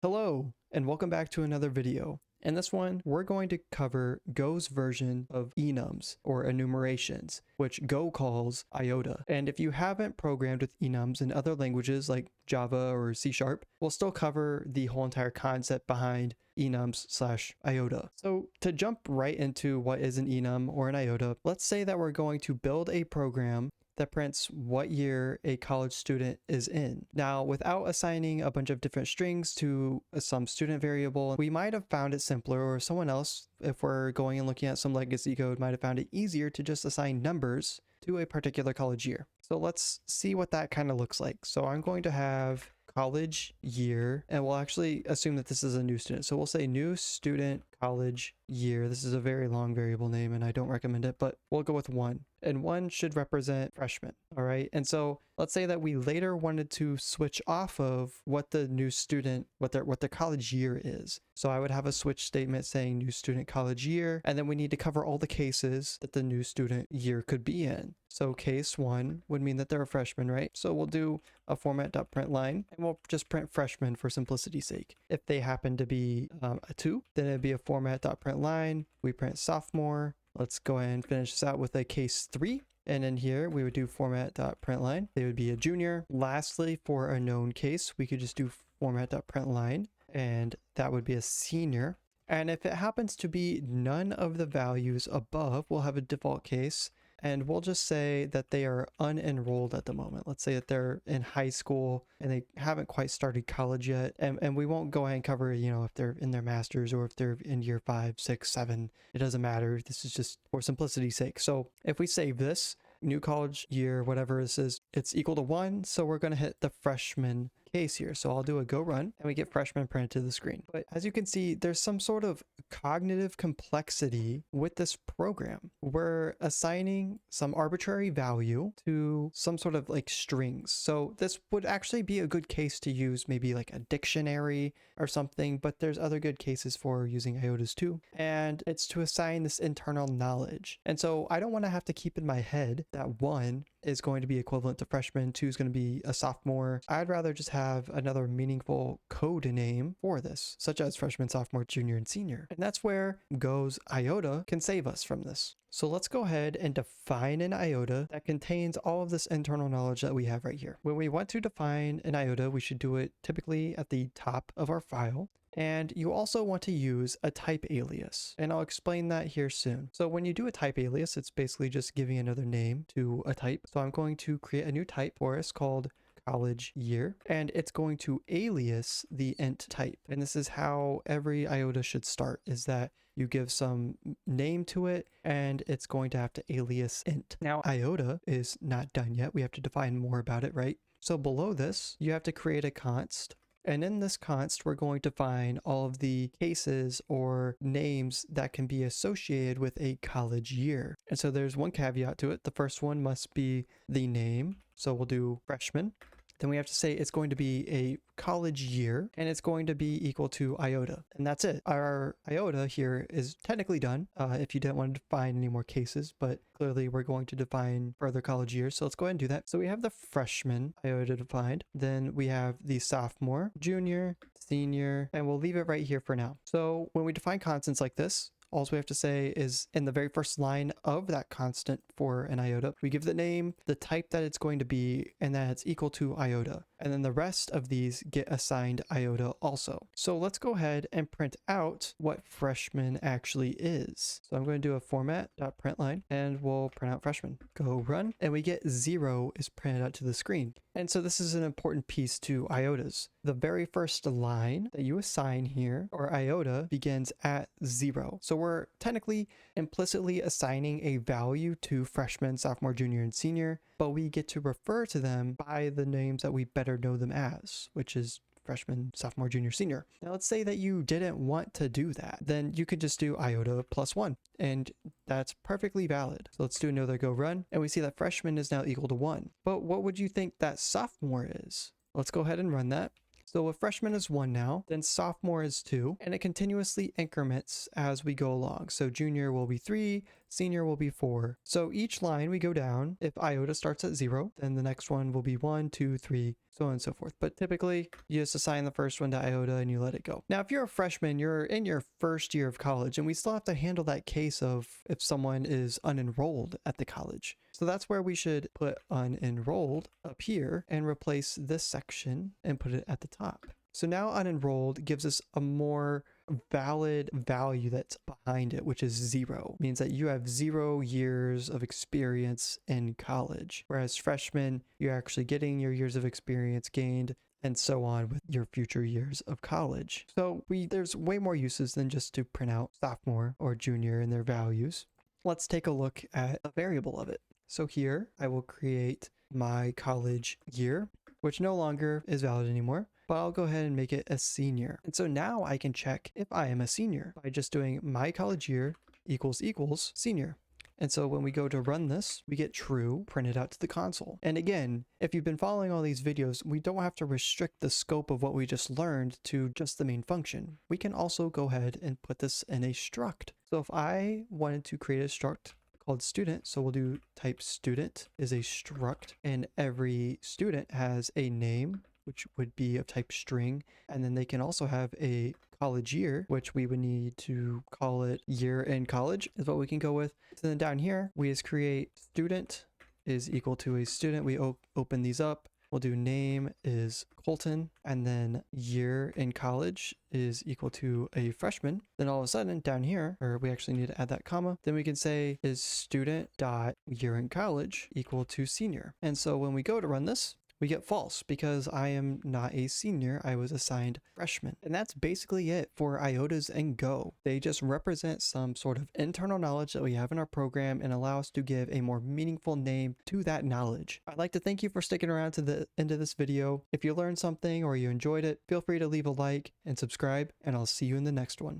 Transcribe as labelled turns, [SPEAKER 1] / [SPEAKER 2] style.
[SPEAKER 1] Hello, and welcome back to another video. In this one, we're going to cover Go's version of enums, or enumerations, which Go calls iota. And if you haven't programmed with enums in other languages like Java or C#, we'll still cover the whole entire concept behind enums/iota. So to jump right into what is an enum or an iota, let's say that we're going to build a program that prints what year a college student is in. Now, without assigning a bunch of different strings to some student variable, we might have found it simpler, or someone else, if we're going and looking at some legacy code, might have found it easier to just assign numbers to a particular college year. So let's see what that kind of looks like. So I'm going to have college year, and we'll actually assume that this is a new student. So we'll say new student college year. This is a very long variable name and I don't recommend it, but we'll go with 1. And 1 should represent freshman. All right. And so let's say that we later wanted to switch off of what the new student, what their college year is. So I would have a switch statement saying new student college year, and then we need to cover all the cases that the new student year could be in. So case 1 would mean that they're a freshman, right? So we'll do a format.println, and we'll just print freshman for simplicity's sake. If they happen to be a 2, then it'd be a format.println. We print sophomore. Let's go ahead and finish this out with a case 3. And in here, we would do format.println. They would be a junior. Lastly, for a known case, we could just do format.println, and that would be a senior. And if it happens to be none of the values above, we'll have a default case, and we'll just say that they are unenrolled at the moment. Let's say that they're in high school and they haven't quite started college yet. And we won't go ahead and cover, if they're in their master's or if they're in year 5, 6, 7. It doesn't matter. This is just for simplicity's sake. So if we save this, new college year, whatever this is, it's equal to 1. So we're going to hit the freshman case here. So I'll do a go run and we get freshman printed to the screen. But as you can see, there's some sort of cognitive complexity with this program. We're assigning some arbitrary value to some sort of like strings. So this would actually be a good case to use maybe like a dictionary or something, but there's other good cases for using iotas too. And it's to assign this internal knowledge. And so I don't want to have to keep in my head that 1 is going to be equivalent to freshman, 2 is going to be a sophomore. I'd rather just have another meaningful code name for this, such as freshman, sophomore, junior, and senior. And that's where Go's iota can save us from this. So let's go ahead and define an iota that contains all of this internal knowledge that we have right here. When we want to define an iota, we should do it typically at the top of our file. And you also want to use a type alias, and I'll explain that here soon. So when you do a type alias, it's basically just giving another name to a type. So I'm going to create a new type for us called college year, and it's going to alias the int type. And this is how every iota should start, is that you give some name to it and it's going to have to alias int. Now iota is not done yet. We have to define more about it, right? So below this, you have to create a const. And in this const, we're going to find all of the cases or names that can be associated with a college year. And so there's one caveat to it. The first one must be the name. So we'll do freshman. Then we have to say it's going to be a college year and it's going to be equal to iota. And that's it. Our iota here is technically done if you didn't want to define any more cases, but clearly we're going to define further college years. So let's go ahead and do that. So we have the freshman iota defined. Then we have the sophomore, junior, senior, and we'll leave it right here for now. So when we define constants like this, all we have to say is in the very first line of that constant for an iota, we give the name, the type that it's going to be, and that it's equal to iota. And then the rest of these get assigned iota also. So let's go ahead and print out what freshman actually is. So I'm going to do a format.println and we'll print out freshman. Go run, and we get 0 is printed out to the screen. And so this is an important piece to iotas. The very first line that you assign here, or iota, begins at 0. So we're technically implicitly assigning a value to freshman, sophomore, junior, and senior, but we get to refer to them by the names that we better know them as, which is freshman, sophomore, junior, senior. Now let's say that you didn't want to do that. Then you could just do iota plus 1, and that's perfectly valid. So let's do another go run, and we see that freshman is now equal to 1. But what would you think that sophomore is? Let's go ahead and run that. So a freshman is 1 now, then sophomore is 2, and it continuously increments as we go along. So junior will be 3, senior will be 4. So each line we go down, if iota starts at 0, then the next one will be 1, 2, 3, so on and so forth. But typically, you just assign the first one to iota and you let it go. Now, if you're a freshman, you're in your first year of college, and we still have to handle that case of if someone is unenrolled at the college. So that's where we should put unenrolled up here and replace this section and put it at the top. So now unenrolled gives us a more valid value that's behind it, which is 0. It means that you have 0 years of experience in college. Whereas freshman, you're actually getting your years of experience gained and so on with your future years of college. So there's way more uses than just to print out sophomore or junior and their values. Let's take a look at a variable of it. So here I will create my college year, which no longer is valid anymore, but I'll go ahead and make it a senior. And so now I can check if I am a senior by just doing my college year equals senior. And so when we go to run this, we get true printed out to the console. And again, if you've been following all these videos, we don't have to restrict the scope of what we just learned to just the main function. We can also go ahead and put this in a struct. So if I wanted to create a struct called student, so we'll do type student is a struct, and every student has a name, which would be of type string, and then they can also have a college year, which we would need to call it year in college is what we can go with. So then down here, we just create student is equal to a student. We open these up. We'll do name is Colton, and then year in college is equal to a freshman. Then all of a sudden down here, or we actually need to add that comma, then we can say is student dot year in college equal to senior. And so when we go to run this, we get false because I am not a senior. I was assigned freshman. And that's basically it for iotas and Go. They just represent some sort of internal knowledge that we have in our program and allow us to give a more meaningful name to that knowledge. I'd like to thank you for sticking around to the end of this video. If you learned something or you enjoyed it, feel free to leave a like and subscribe, and I'll see you in the next one.